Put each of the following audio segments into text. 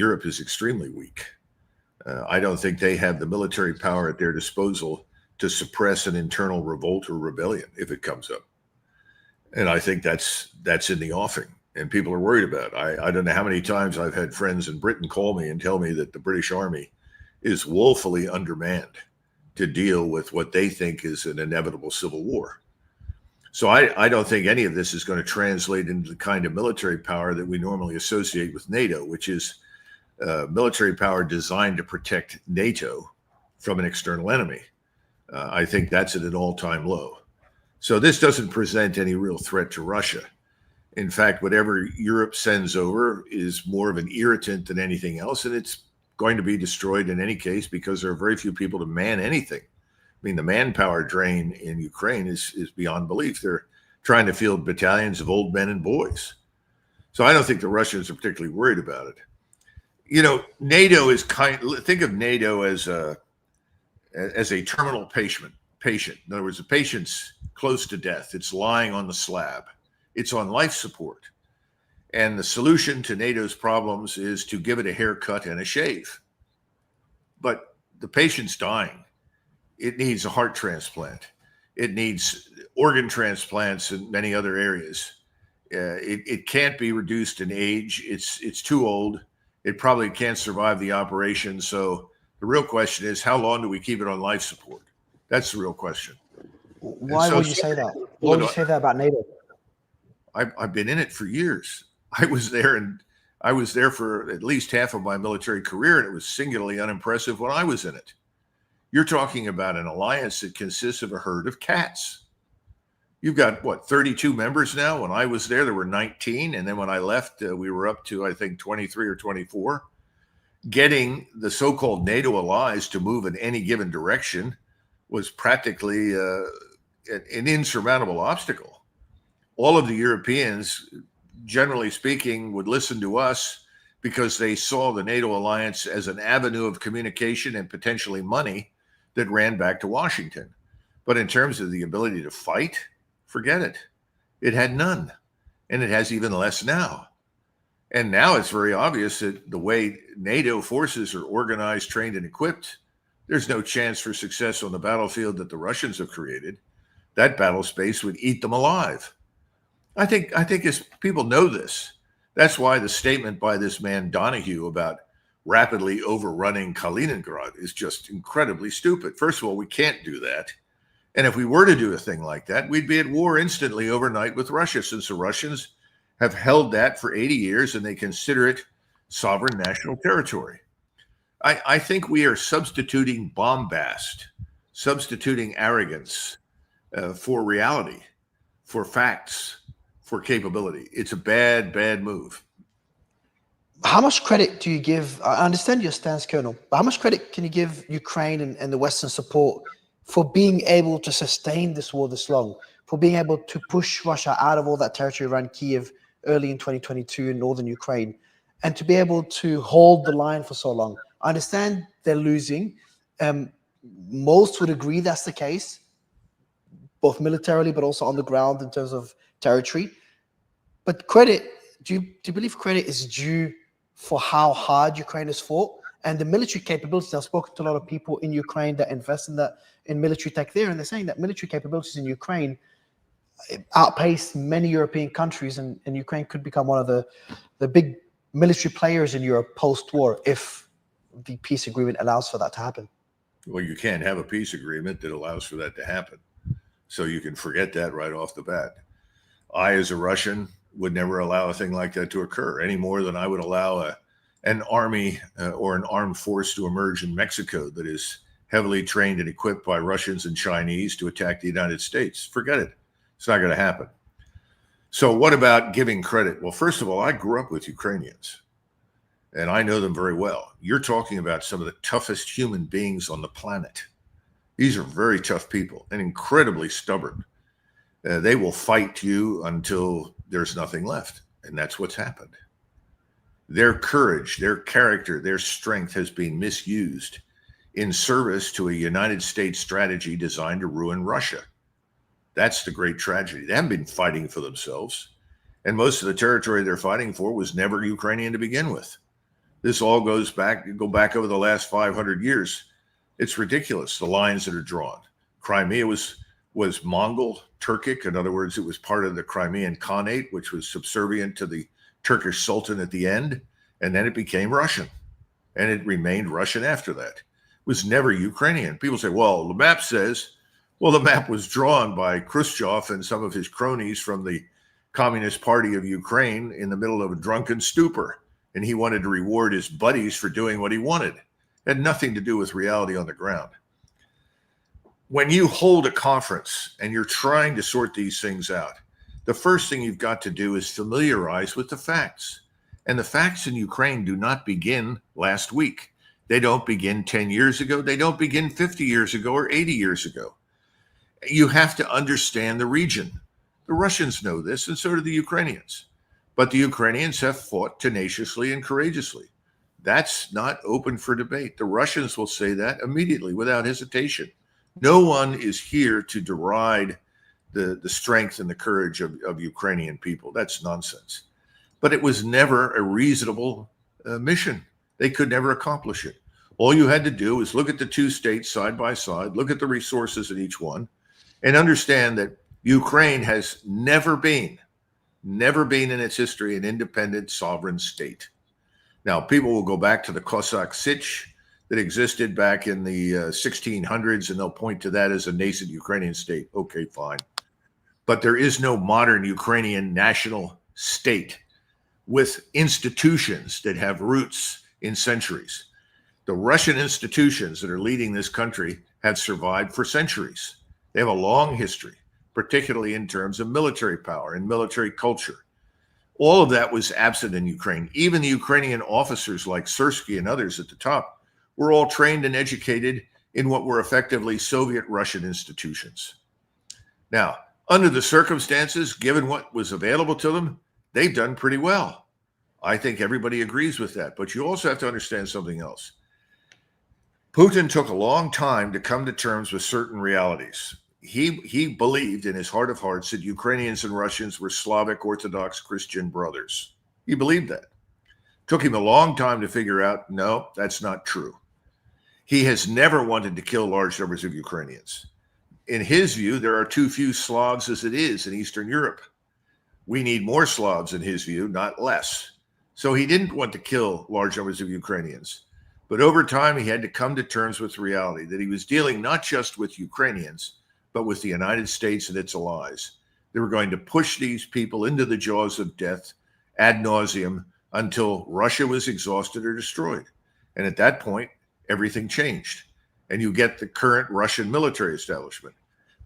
Europe is extremely weak. I don't think they have the military power at their disposal to suppress an internal revolt or rebellion if it comes up. And I think that's in the offing, and people are worried about it. I don't know how many times I've had friends in Britain call me and tell me that the British Army is woefully undermanned to deal with what they think is an inevitable civil war. So I don't think any of this is going to translate into the kind of military power that we normally associate with NATO, which is military power designed to protect NATO from an external enemy. I think that's at an all-time low. So this doesn't present any real threat to Russia. In fact, whatever Europe sends over is more of an irritant than anything else, and it's going to be destroyed in any case because there are very few people to man anything. I mean, the manpower drain in Ukraine is beyond belief. They're trying to field battalions of old men and boys. So I don't think the Russians are particularly worried about it. You know, NATO is think of NATO as a terminal patient. In other words, the patient's close to death. It's lying on the slab. It's on life support. And the solution to NATO's problems is to give it a haircut and a shave. But the patient's dying. It needs a heart transplant. It needs organ transplants in many other areas. It can't be reduced in age. It's too old. It probably can't survive the operation. So the real question is, how long do we keep it on life support? That's the real question. Why would you say that? Why would you say that about NATO? I've been in it for years. I was there for at least half of my military career, and it was singularly unimpressive when I was in it. You're talking about an alliance that consists of a herd of cats. You've got, what, 32 members now? When I was there were 19. And then when I left, we were up to, I think, 23 or 24. Getting the so-called NATO allies to move in any given direction was practically an insurmountable obstacle. All of the Europeans, generally speaking, would listen to us because they saw the NATO alliance as an avenue of communication and potentially money that ran back to Washington. But in terms of the ability to fight, forget it. It had none, and it has even less now. And now it's very obvious that the way NATO forces are organized, trained, and equipped, there's no chance for success on the battlefield that the Russians have created. That battle space would eat them alive. I think as people know this. That's why the statement by this man Donahue about rapidly overrunning Kaliningrad is just incredibly stupid. First of all, we can't do that. And if we were to do a thing like that, we'd be at war instantly overnight with Russia, since the Russians have held that for 80 years and they consider it sovereign national territory. I think we are substituting bombast, substituting arrogance for reality, for facts, for capability. It's a bad, bad move. How much credit do you give? I understand your stance, Colonel, but how much credit can you give Ukraine and the Western support for being able to sustain this war this long, for being able to push Russia out of all that territory around Kiev early in 2022 in northern Ukraine, and to be able to hold the line for so long? I understand they're losing. Most would agree that's the case, both militarily but also on the ground in terms of territory. But credit, do you believe credit is due for how hard Ukraine has fought and the military capabilities? I've spoken to a lot of people in Ukraine that invest in military tech there, and they're saying that military capabilities in Ukraine outpace many European countries, and Ukraine could become one of the big military players in Europe post-war if the peace agreement allows for that to happen. Well, you can't have a peace agreement that allows for that to happen. So you can forget that right off the bat. I, as a Russian, would never allow a thing like that to occur, any more than I would allow an army or an armed force to emerge in Mexico that is heavily trained and equipped by Russians and Chinese to attack the United States. Forget it. It's not going to happen. So what about giving credit? Well, first of all, I grew up with Ukrainians, and I know them very well. You're talking about some of the toughest human beings on the planet. These are very tough people and incredibly stubborn. They will fight you until there's nothing left, and that's what's happened. Their courage, their character, their strength has been misused in service to a United States strategy designed to ruin Russia. That's the great tragedy. They haven't been fighting for themselves, and most of the territory they're fighting for was never Ukrainian to begin with. This all go back over the last 500 years. It's ridiculous, the lines that are drawn. Crimea was Mongol, Turkic. In other words, it was part of the Crimean Khanate, which was subservient to the Turkish Sultan at the end. And then it became Russian. And it remained Russian after that. It was never Ukrainian. People say, well, the map says, well, the map was drawn by Khrushchev and some of his cronies from the Communist Party of Ukraine in the middle of a drunken stupor. And he wanted to reward his buddies for doing what he wanted. It had nothing to do with reality on the ground. When you hold a conference and you're trying to sort these things out, the first thing you've got to do is familiarize with the facts. And the facts in Ukraine do not begin last week. They don't begin 10 years ago. They don't begin 50 years ago or 80 years ago. You have to understand the region. The Russians know this, and so do the Ukrainians. But the Ukrainians have fought tenaciously and courageously. That's not open for debate. The Russians will say that immediately without hesitation. No one is here to deride the strength and the courage of Ukrainian people. That's nonsense. But it was never a reasonable mission. They could never accomplish it. All you had to do was look at the two states side by side, look at the resources in each one, and understand that Ukraine has never been in its history an independent sovereign state. Now, people will go back to the Cossack Sich that existed back in the 1600s, and they'll point to that as a nascent Ukrainian state. Okay, fine. But there is no modern Ukrainian national state with institutions that have roots in centuries. The Russian institutions that are leading this country have survived for centuries. They have a long history, particularly in terms of military power and military culture. All of that was absent in Ukraine. Even the Ukrainian officers like Sersky and others at the top were all trained and educated in what were effectively Soviet Russian institutions. Now, under the circumstances, given what was available to them, they've done pretty well. I think everybody agrees with that. But you also have to understand something else. Putin took a long time to come to terms with certain realities. He believed in his heart of hearts that Ukrainians and Russians were Slavic Orthodox Christian brothers. He believed that. Took him a long time to figure out, no, that's not true. He has never wanted to kill large numbers of Ukrainians. In his view, there are too few Slavs as it is in Eastern Europe. We need more Slavs in his view, not less. So he didn't want to kill large numbers of Ukrainians. But over time, he had to come to terms with reality that he was dealing not just with Ukrainians, but with the United States and its allies. They were going to push these people into the jaws of death ad nauseum until Russia was exhausted or destroyed. And at that point, everything changed. And you get the current Russian military establishment.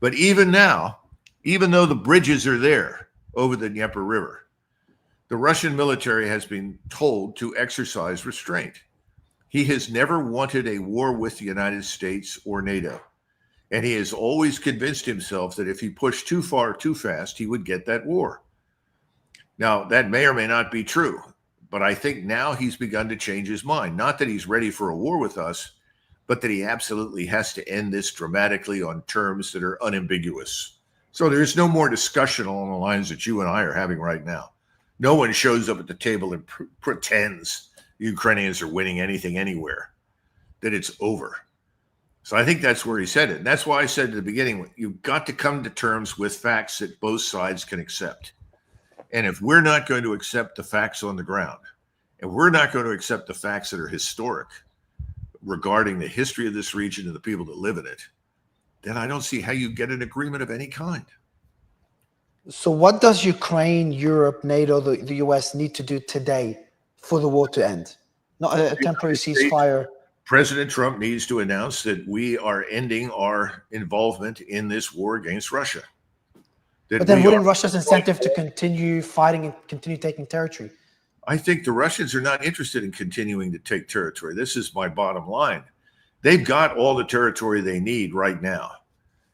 But even now, even though the bridges are there over the Dnieper River, the Russian military has been told to exercise restraint. He has never wanted a war with the United States or NATO. And he has always convinced himself that if he pushed too far, too fast, he would get that war. Now, that may or may not be true, but I think now he's begun to change his mind. Not that he's ready for a war with us, but that he absolutely has to end this dramatically on terms that are unambiguous. So there's no more discussion along the lines that you and I are having right now. No one shows up at the table and pretends the Ukrainians are winning anything anywhere, that it's over. So I think that's where he's headed. And that's why I said at the beginning, you've got to come to terms with facts that both sides can accept. And if we're not going to accept the facts on the ground, and we're not going to accept the facts that are historic regarding the history of this region and the people that live in it, then I don't see how you get an agreement of any kind. So what does Ukraine, Europe, NATO, the US need to do today for the war to end? Not a temporary ceasefire. President Trump needs to announce that we are ending our involvement in this war against Russia. But then wouldn't Russia's incentive to continue fighting and continue taking territory? I think the Russians are not interested in continuing to take territory. This is my bottom line. They've got all the territory they need right now.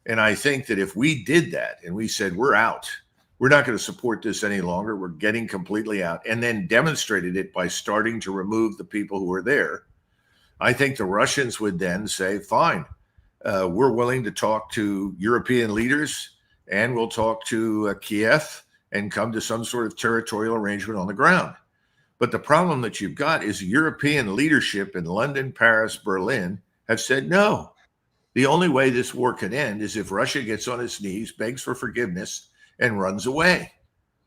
And I think that if we did that and we said, we're out, we're not going to support this any longer, we're getting completely out, and then demonstrated it by starting to remove the people who are there, I think the Russians would then say, fine, we're willing to talk to European leaders and we'll talk to Kiev and come to some sort of territorial arrangement on the ground. But the problem that you've got is European leadership in London, Paris, Berlin have said no. The only way this war can end is if Russia gets on its knees, begs for forgiveness, and runs away.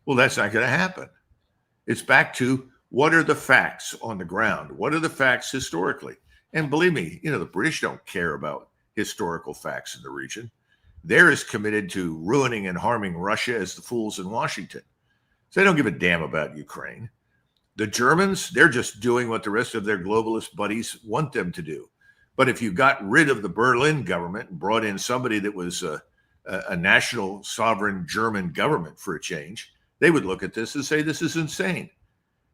Well, that's not going to happen. It's back to what are the facts on the ground? What are the facts historically? And believe me, the British don't care about historical facts in the region. They're as committed to ruining and harming Russia as the fools in Washington. So they don't give a damn about Ukraine. The Germans, they're just doing what the rest of their globalist buddies want them to do. But if you got rid of the Berlin government and brought in somebody that was a national sovereign German government for a change, they would look at this and say, this is insane.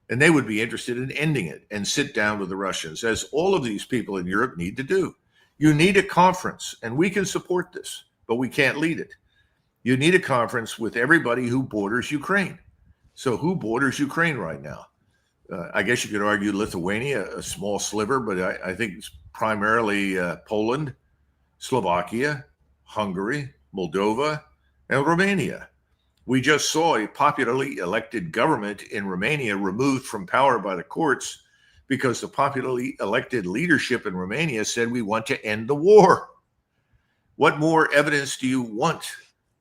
And they would be interested in ending it and sit down with the Russians, as all of these people in Europe need to do. You need a conference, and we can support this, but we can't lead it. You need a conference with everybody who borders Ukraine. So who borders Ukraine right now? I guess you could argue Lithuania, a small sliver, but I think it's primarily Poland, Slovakia, Hungary, Moldova, and Romania. We just saw a popularly elected government in Romania removed from power by the courts because the popularly elected leadership in Romania said we want to end the war. What more evidence do you want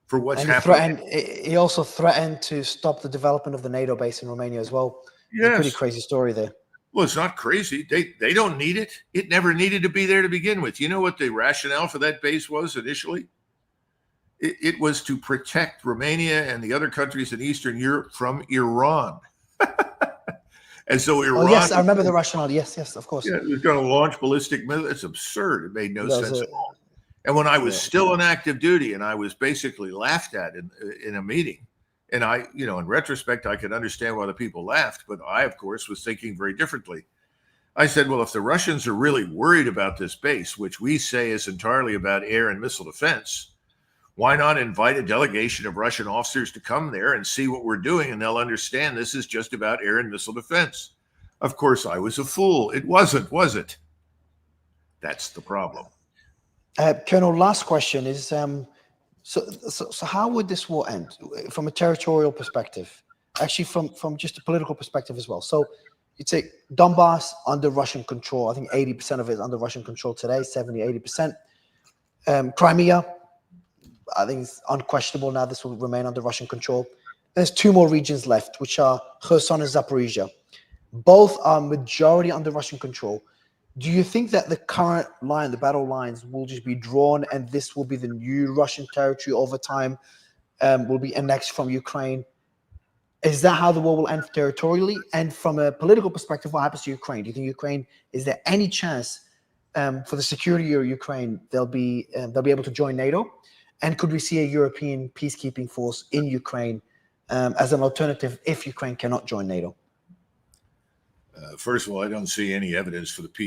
for what's happening? He also threatened to stop the development of the NATO base in Romania as well. Yes. It's a pretty crazy story there. Well, it's not crazy. They don't need it. It never needed to be there to begin with. You know what the rationale for that base was initially? It was to protect Romania and the other countries in Eastern Europe from Iran. And so Iran... Oh, yes, I remember the rationale. Yes, of course. Yeah, it was going to launch ballistic missiles. It's absurd. It made no sense at all. And when I was still on active duty and I was basically laughed at in a meeting, and I, in retrospect, I could understand why the people laughed, but I, of course, was thinking very differently. I said, well, if the Russians are really worried about this base, which we say is entirely about air and missile defense, why not invite a delegation of Russian officers to come there and see what we're doing, and they'll understand this is just about air and missile defense. Of course, I was a fool. It wasn't, was it? That's the problem. Colonel, last question is, so how would this war end from a territorial perspective? Actually, from just a political perspective as well. So you'd say Donbass under Russian control. I think 80% of it is under Russian control today, 70, 80%. Crimea, I think it's unquestionable now this will remain under Russian control. There's two more regions left, which are Kherson and Zaporizhia. Both are majority under Russian control. Do you think that the current line, the battle lines, will just be drawn and this will be the new Russian territory over time, will be annexed from Ukraine? Is that how the war will end territorially? And from a political perspective, what happens to Ukraine? Do you think Ukraine, is there any chance for the security of Ukraine, they'll be able to join NATO? And could we see a European peacekeeping force in Ukraine as an alternative if Ukraine cannot join NATO? First of all, I don't see any evidence for the peace